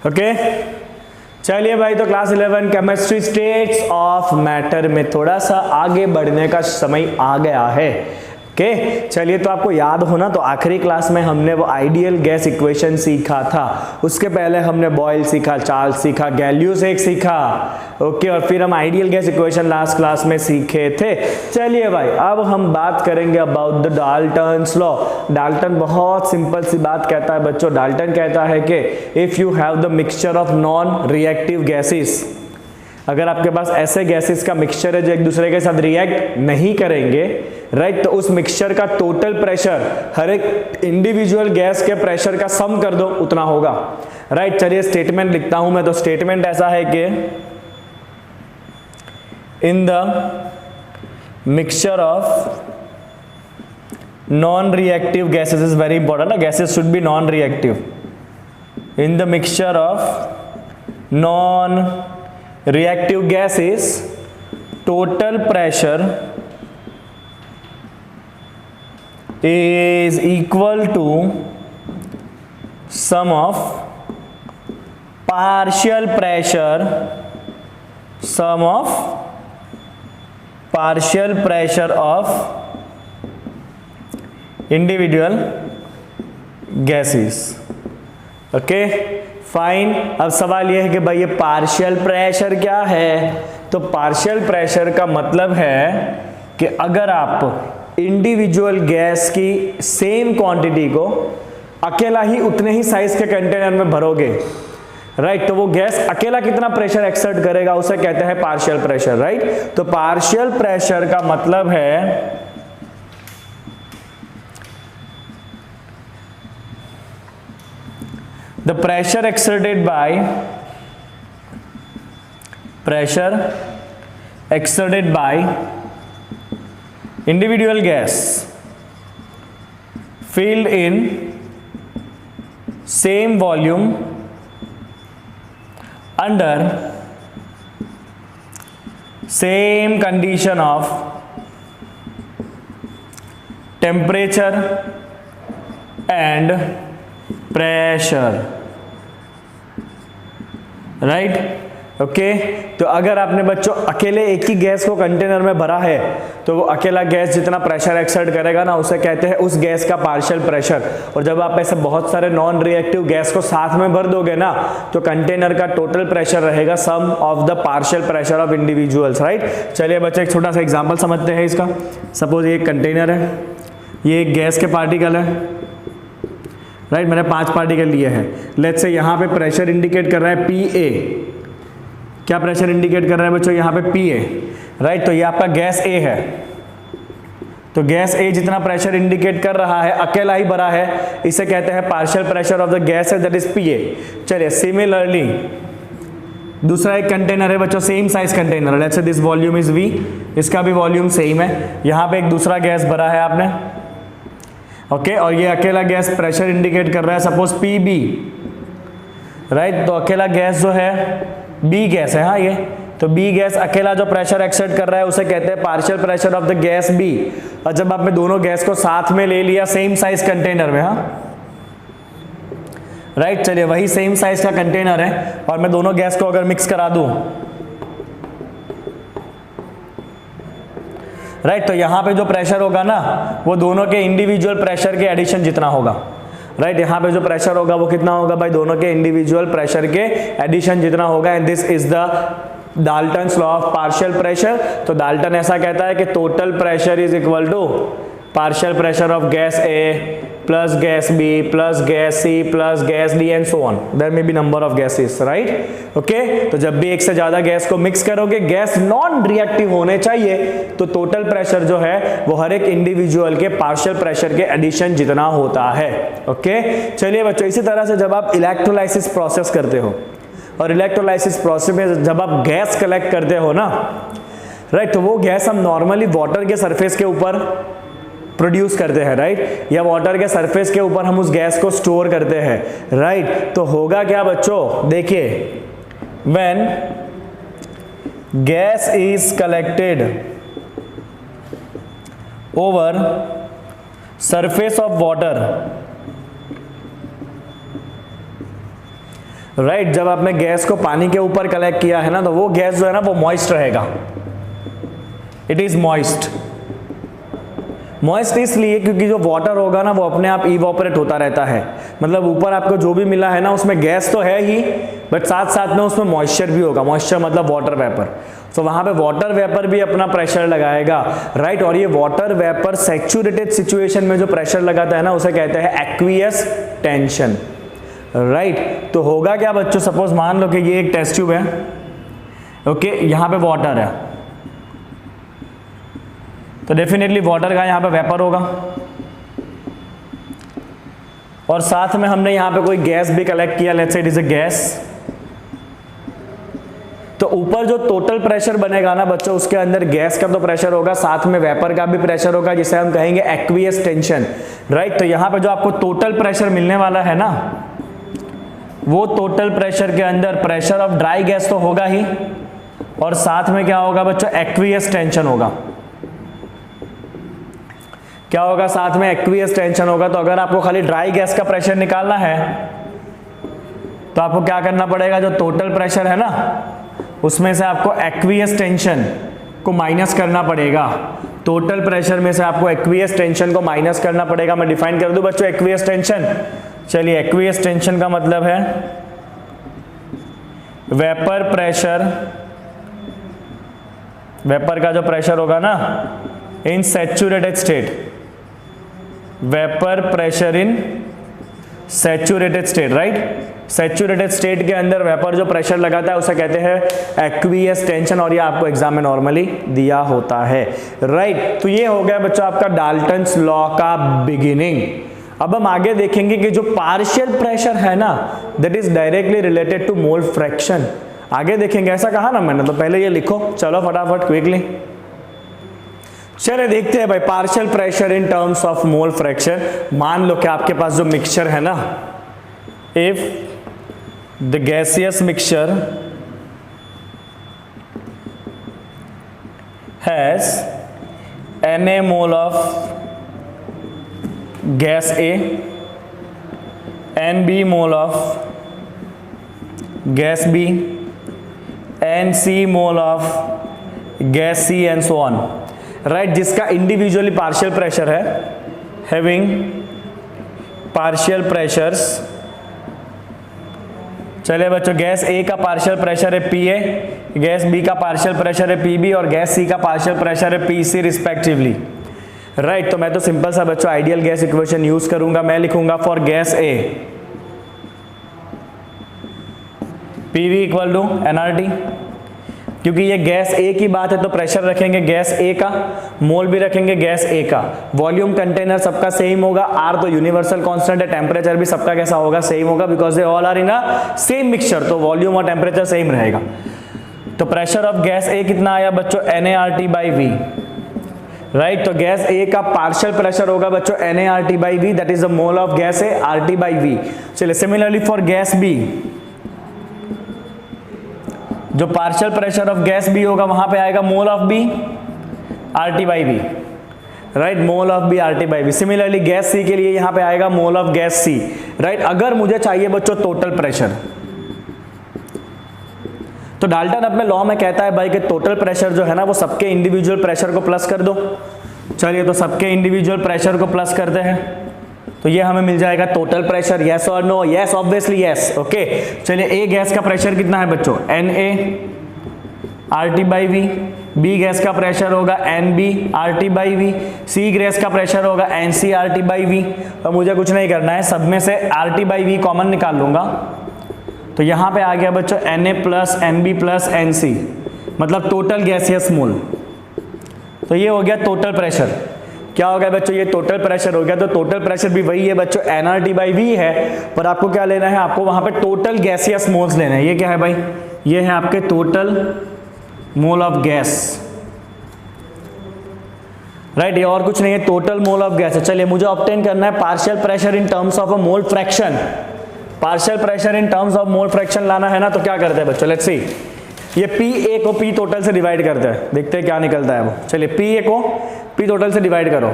Okay चलिए भाई, तो class 11 chemistry states of matter में थोड़ा सा आगे बढ़ने का समय आ गया है। ओके चलिए, तो आपको याद हो ना, तो आखिरी क्लास में हमने वो आइडियल गैस इक्वेशन सीखा था, उसके पहले हमने बॉयल सीखा, चार्ल्स सीखा, गैलिलियो एक सीखा। ओके और फिर हम ideal gas equation last class में सीखे थे। चलिए भाई, अब हम बात करेंगे about the Dalton's law. Dalton बहुत सिंपल सी बात कहता है बच्चों। डाल्टन कहता है कि if you have the mixture of non reactive gases, अगर आपके पास ऐसे गैसेस का मिक्सचर है जो एक दूसरे के साथ रिएक्ट नहीं करेंगे, राइट, तो उस मिक्सचर का टोटल प्रेशर हर एक इंडिविजुअल गैस के प्रेशर का सम कर दो, उतना होगा। राइट चलिए स्टेटमेंट लिखता हूं मैं। तो स्टेटमेंट ऐसा है कि in the mixture of non reactive gases, is very important ना, gases should be non reactive. In the mixture of non reactive gases, total pressure is equal to sum of partial pressure, sum of partial pressure of individual gases। Okay fine. अब सवाल यह है कि भाई ये partial pressure क्या है? तो पार्शियल प्रेशर का मतलब है कि अगर आप इंडिविजुअल गैस की सेम क्वांटिटी को अकेला ही उतने ही साइज के कंटेनर में भरोगे, राइट, तो वो गैस अकेला कितना प्रेशर एक्सर्ट करेगा, उसे कहते हैं पार्शियल प्रेशर। राइट, तो पार्शियल प्रेशर का मतलब है the pressure exerted by individual gas filled in same volume under same condition of temperature and pressure। Right okay, तो अगर आपने बच्चों अकेले एक ही गैस को कंटेनर में भरा है, तो वो अकेला गैस जितना प्रेशर एक्सर्ट करेगा ना, उसे कहते हैं उस गैस का पार्शियल प्रेशर। और जब आप ऐसे बहुत सारे नॉन रिएक्टिव गैस को साथ में भर दोगे ना, तो कंटेनर का टोटल प्रेशर रहेगा sum of the partial pressure of individuals. Right चलिए बच्चे एक छोटा सा एग्जाम्पल समझते हैं इसका। सपोज ये एक कंटेनर है, ये एक गैस के पार्टिकल है, राइट, मैंने 5 पार्टिकल लिए हैं। लेट्स से यहाँ पे प्रेशर इंडिकेट कर रहा है PA। क्या प्रेशर इंडिकेट कर रहा है बच्चों? यहाँ पे PA। राइट, तो ये आपका गैस A है। तो गैस A जितना प्रेशर इंडिकेट कर रहा है, अकेला ही भरा है, इसे कहते हैं partial pressure of the gas है, दैट इज PA। चलिए सिमिलरली दूसरा एक कंटेनर है बच्चों, same size container, let's say this volume is V, इसका भी वॉल्यूम सेम है। यहाँ पे एक दूसरा गैस भरा है आपने, ओके और ये अकेला गैस प्रेशर इंडिकेट कर रहा है सपोज PB। राइट, तो अकेला गैस जो है B गैस है, हाँ ये तो B गैस अकेला जो प्रेशर एक्सर्ट कर रहा है उसे कहते हैं partial pressure of the gas B। और जब आपने दोनों गैस को साथ में ले लिया सेम साइज कंटेनर में, हाँ राइट चलिए वही सेम साइज का कंटेनर है और मैं दोनों गैस को अगर मिक्स करा दूं, राइट, तो यहां पे जो प्रेशर होगा ना, वो दोनों के इंडिविजुअल प्रेशर के एडिशन जितना होगा। राइट, यहाँ पे जो प्रेशर होगा वो कितना होगा भाई? दोनों के इंडिविजुअल प्रेशर के एडिशन जितना होगा। And this is the Dalton's law of partial pressure. तो डाल्टन ऐसा कहता है कि total pressure is equal to partial pressure of gas A plus gas B plus gas C plus gas D and so on, there may be number of gases. Right okay, तो जब भी एक से ज्यादा गैस को mix करोगे, gas non reactive होने चाहिए, तो टोटल प्रेशर जो है वो हर एक इंडिविजुअल के पार्शियल प्रेशर के एडिशन जितना होता है। ओके चलिए बच्चों, इसी तरह से जब आप इलेक्ट्रोलाइसिस प्रोसेस करते हो, और इलेक्ट्रोलाइसिस प्रोसेस में जब आप गैस कलेक्ट करते हो ना, राइट, तो वो गैस हम नॉर्मली वाटर के सरफेस के ऊपर प्रोड्यूस करते हैं, राइट, या वाटर के सरफेस के ऊपर हम उस गैस को स्टोर करते हैं। राइट, तो होगा क्या बच्चों? देखिए, when gas is collected over surface of water, right जब आपने गैस को पानी के ऊपर कलेक्ट किया है ना, तो वो गैस जो है ना वो मॉइस्ट रहेगा, इट इज मॉइस्ट। मॉइस्ट इसलिए क्योंकि जो वाटर होगा ना वो अपने आप इवोपरेट होता रहता है, मतलब ऊपर आपको जो भी मिला है ना उसमें गैस तो है ही, बट साथ साथ में उसमें मॉइस्चर भी होगा, मॉइस्चर मतलब वाटर वेपर। तो वहां पे वाटर वेपर भी अपना प्रेशर लगाएगा, राइट। और ये वाटर वेपर सैचुरेटेड सिचुएशन में जो प्रेशर लगाता है ना उसे कहते हैं एक्वियस टेंशन, राइट। तो होगा क्या बच्चों, सपोज मान लो कि ये एक टेस्ट ट्यूब है, ओके, यहां पे वाटर है, तो डेफिनेटली वाटर का यहां पे वेपर होगा, और साथ में हमने यहां पे कोई गैस भी कलेक्ट किया, let's say it is a gas. तो ऊपर जो टोटल प्रेशर बनेगा ना बच्चों, उसके अंदर गैस का तो प्रेशर होगा, साथ में वेपर का भी प्रेशर होगा, जिसे हम कहेंगे एक्वियस टेंशन, राइट। तो यहां पे जो आपको टोटल प्रेशर मिलने वाला है ना, वो टोटल प्रेशर के अंदर प्रेशर ऑफ ड्राई गैस तो होगा ही, और साथ में क्या होगा बच्चों, एक्वियस टेंशन होगा। क्या होगा, साथ में एक्वियस टेंशन होगा। तो अगर आपको खाली ड्राई गैस का प्रेशर निकालना है तो आपको क्या करना पड़ेगा, जो टोटल प्रेशर है ना उसमें से आपको एक्वियस टेंशन को माइनस करना पड़ेगा। टोटल प्रेशर में से आपको एक्वियस टेंशन को माइनस करना पड़ेगा। मैं डिफाइन कर दूं बच्चों एक्वियस टेंशन। चलिए, एक्वियस टेंशन का मतलब है वेपर प्रेशर, वेपर का जो प्रेशर होगा ना in saturated state, vapour pressure in saturated state, right. Saturated state के अंदर वेपर जो प्रेशर लगाता है उसे कहते हैं एक्वियस टेंशन, और ये आपको एग्जाम में नॉर्मली दिया होता है, राइट। तो ये हो गया बच्चों आपका डाल्टन्स लॉ का बिगिनिंग। अब हम आगे देखेंगे कि जो पार्शियल प्रेशर है ना that is directly related to mole fraction. आगे देखेंगे, ऐसा कहा ना मैंने, तो पहले ये लिखो, चलो फटाफट क्विकली। चलिए देखते हैं भाई, partial pressure in terms of mole fraction. मान लो कि आपके पास जो मिक्सचर है ना, if the gaseous mixture has Na mole of gas A, Nb mole of gas B, Nc mole of gas C and so on, right. जिसका individually partial pressure है, having partial pressures. चलिए बच्चों, gas A का partial pressure है PA, gas B का partial pressure है PB, और gas C का पार्शियल प्रेशर है PC रिस्पेक्टिवली, राइट। तो मैं तो सिंपल सा बच्चों आइडियल गैस इक्वेशन यूज करूंगा। मैं लिखूंगा for gas A PV equal to nRT, क्योंकि ये गैस A की बात है तो प्रेशर रखेंगे गैस A का, मोल भी रखेंगे गैस A का, वॉल्यूम कंटेनर सबका सेम होगा, R तो यूनिवर्सल कांस्टेंट है, टेम्परेचर भी सबका कैसा होगा, सेम होगा, because they all are in a same mixture, तो वॉल्यूम और टेम्परेचर सेम रहेगा। तो प्रेशर ऑफ गैस A कितना आया बच्चों, NaRT/V, राइट। तो गैस A का पार्शियल प्रेशर होगा बच्चों NaRT/V, that is the mole of gas A, RT/V। चलिए, सिमिलरली फॉर गैस B, जो partial pressure of gas B होगा वहां पे आएगा mole of B, RT/V, right, mole of B, RT/V। Similarly gas C के लिए यहां पे आएगा mole of gas C, right. अगर मुझे चाहिए बच्चों टोटल प्रेशर, तो डाल्टन अपने लॉ में कहता है भाई कि टोटल प्रेशर जो है ना वो सबके इंडिविजुअल प्रेशर को प्लस कर दो। चलिए, तो सबके इंडिविजुअल प्रेशर को प्लस करते हैं, तो ये हमें मिल जाएगा टोटल प्रेशर। यस और no, yes obviously yes, okay. चलिए, A गैस का प्रेशर कितना है बच्चों, NaRT/V, B गैस का प्रेशर होगा NbRT/V, C गैस का प्रेशर होगा NcRT/V। तो मुझे कुछ नहीं करना है, सब में से RT/V कॉमन निकाल लूंगा, तो यहां पे आ गया बच्चों Na plus Nb plus Nc, मतलब टोटल गैसियस मोल। तो ये हो गया टोटल प्रेशर। क्या हो गया बच्चों, ये टोटल प्रेशर हो गया। तो टोटल प्रेशर भी वही है बच्चों, NRT/V है, पर आपको क्या लेना है, आपको वहां पे टोटल गैसियस मोल्स लेना है। ये क्या है भाई, ये है आपके total mole of gas, right. ये और कुछ नहीं है, टोटल मोल ऑफ गैस है। चलिए, मुझे ऑब्टेन करना है partial pressure in terms of a mole fraction. Partial pressure in terms of mole fraction लाना है ना, तो क्या करते हैं बच्चों, लेट्स सी। ये PA को P टोटल से डिवाइड करते हैं, देखते हैं क्या निकलता है वो। चलिए, PA को P टोटल से डिवाइड करो,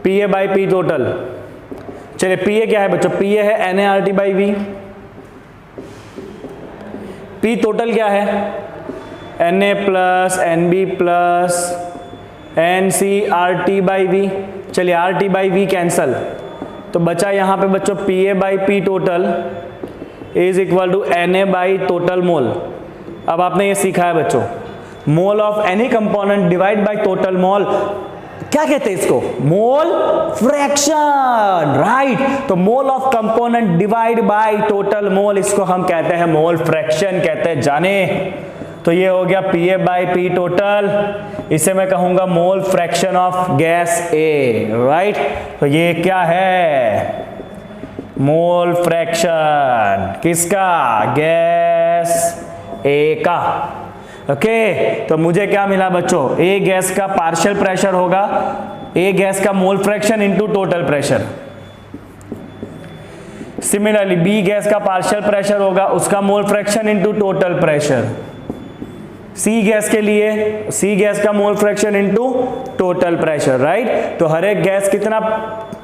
PA बाई P टोटल। चलिए, PA क्या है बच्चों, PA है NaRT/V, पी टोटल क्या है, Na plus NB plus NCRT/V। चलिए RT/V कैंसल, तो बचा यहाँ पे बच्चों PA/P total is equal to Na total mole. अब आपने ये सीखा है बच्चों, mole of any component divide by total mole, क्या कहते हैं इसको, मोल फ्रैक्शन, राइट। तो mole of component divide by total mole, इसको हम कहते हैं मोल फ्रैक्शन कहते हैं, जाने। तो ये हो गया PA/P टोटल, इसे मैं कहूंगा मोल fraction of gas A, right. तो ये क्या है, मोल फ्रैक्शन किसका, गैस A का। ओके तो मुझे क्या मिला बच्चों, A गैस का पार्शियल प्रेशर होगा, A गैस का mole fraction into total pressure. Similarly B gas का पार्शियल प्रेशर होगा, उसका mole fraction into total pressure. C gas के लिए C गैस का mole fraction into total pressure, right. तो हर एक गैस कितना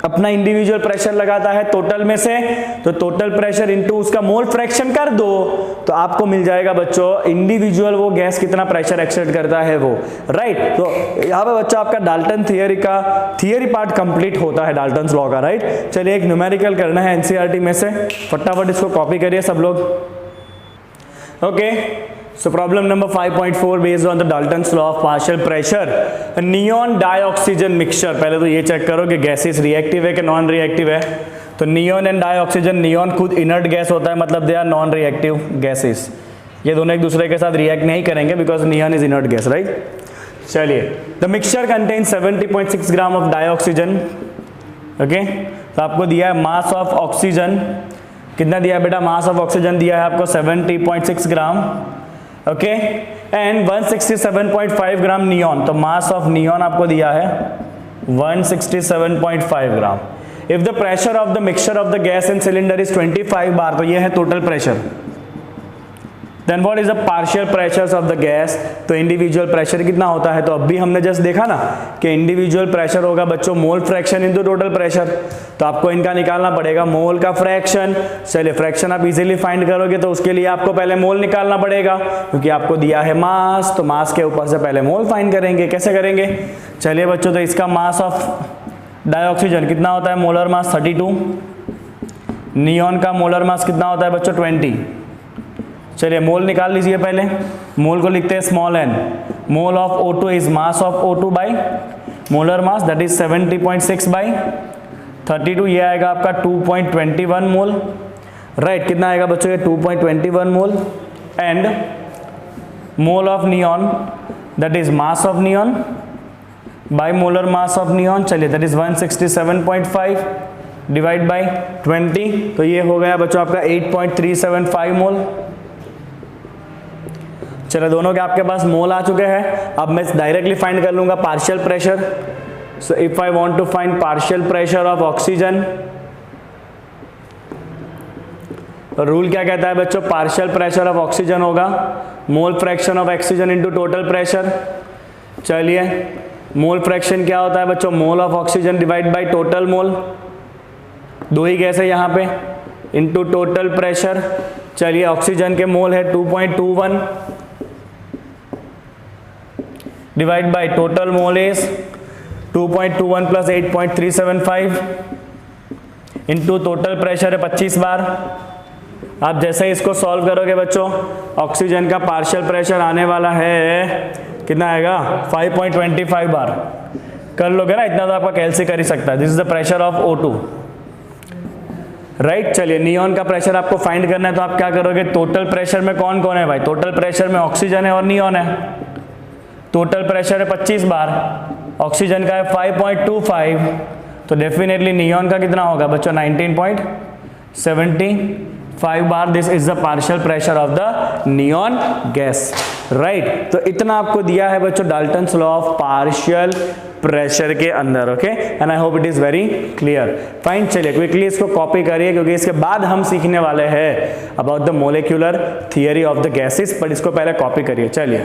अपना इंडिविजुअल प्रेशर लगाता है टोटल में से, तो टोटल प्रेशर इनटू उसका मोल फ्रैक्शन कर दो, तो आपको मिल जाएगा बच्चों इंडिविजुअल वो गैस कितना प्रेशर एक्सर्ट करता है वो, राइट। तो यहाँ पे बच्चों आपका डाल्टन थियरी का थियरी पार्ट कंप्लीट होता है, डाल्टन्स लॉ का, राइट। चलिए एक न्यूमेरिकल करना है एनसीईआरटी में से, फटाफट इसको कॉपी करिए सब लोग। Okay So problem number 5.4 based on the Dalton's law of partial pressure, a neon dioxygen mixture। पहले तो ये चेक करो कि गैसेस रिएक्टिव है कि नॉन रिएक्टिव है। तो नियॉन एंड डाइऑक्सीजन, नियॉन खुद इनर्ट गैस होता है, मतलब they are non reactive gases, ये दोनों एक दूसरे के साथ रिएक्ट नहीं करेंगे because neon is inert gas, right. चलिए the mixture contains 70.6 gram of dioxygen. Okay तो आपको दिया है मास ऑफ ऑक्सीजन, कितना दिया है बेटा, मास ऑफ ऑक्सीजन दिया है आपको 70.6 gram, okay, and 167.5 gram neon, तो मास ऑफ नियॉन आपको दिया है 167.5 gram. If the pressure of the mixture of the gas in cylinder is 25 bar, तो ये है total pressure. Then what is the partial pressures of the gas, तो individual pressure कितना होता है, तो अब भी हमने जस्ट देखा ना कि इंडिविजुअल प्रेशर होगा बच्चों mole fraction into total pressure, तो आपको इनका निकालना पड़ेगा मोल का फ्रैक्शन। चलिए फ्रैक्शन आप इजीली फाइंड करोगे तो उसके लिए आपको पहले मोल निकालना पड़ेगा, क्योंकि आपको दिया है मास, तो मास के ऊपर से पहले मोल फाइंड करेंगे। कैसे करेंगे, चलिए बच्चों, तो इसका मास ऑफ डाइऑक्सीजन कितना होता है, मोलर मास 32, नियॉन का मोलर मास कितना होता है बच्चों 20। चलिए मोल निकाल लीजिए, पहले मोल को लिखते हैं small n, mole of O2 is mass of O2 by molar mass, that is 70.6 by 32, ये आएगा आपका 2.21 मोल, राइट। कितना आएगा बच्चों ये 2.21 mole, and mole of neon that is mass of neon by molar mass of neon, चलिए that is 167.5 divide by 20, तो ये हो गया बच्चों आपका 8.375 मोल। चलो दोनों के आपके पास मोल आ चुके हैं, अब मैं डायरेक्टली फाइंड कर लूंगा partial pressure. So if I want to find partial pressure of oxygen, rule क्या कहता है बच्चों, पार्शियल प्रेशर ऑफ ऑक्सीजन होगा mole fraction of oxygen into total pressure. चलिए मोल फ्रैक्शन क्या होता है बच्चों, mole of oxygen divide by total mole, दो ही गैस है यहाँ पे, इनटू टोटल प्रेशर। चलिए ऑक्सीजन के मोल है 2.21 divide by total mole is 2.21 plus 8.375 into total pressure है 25 बार। आप जैसे ही इसको सॉल्व करोगे बच्चों, ऑक्सीजन का पार्शियल प्रेशर आने वाला है, कितना आएगा 5.25 बार। कर लोगे ना इतना, तो आपका कैलसी कर ही सकता है। This is the pressure of O2, right. चलिए नियॉन का प्रेशर आपको फाइंड करना है, तो आप क्या करोगे, टोटल प्रेशर में कौन कौन है भाई, टोटल प्रेशर में ऑक्सीजन है और नियॉन है। टोटल प्रेशर है 25 बार, ऑक्सीजन का है 5.25, तो डेफिनेटली नियॉन का कितना होगा बच्चों 19.75 bar. This is the partial pressure of the neon gas, right. तो इतना आपको दिया है बच्चों Dalton's law of partial pressure के अंदर, okay, and I hope it is very clear, fine. चलिए क्विकली इसको कॉपी करिए, क्योंकि इसके बाद हम सीखने वाले हैं about the molecular theory of the gases, but इसको पहले कॉपी करिए। चलिए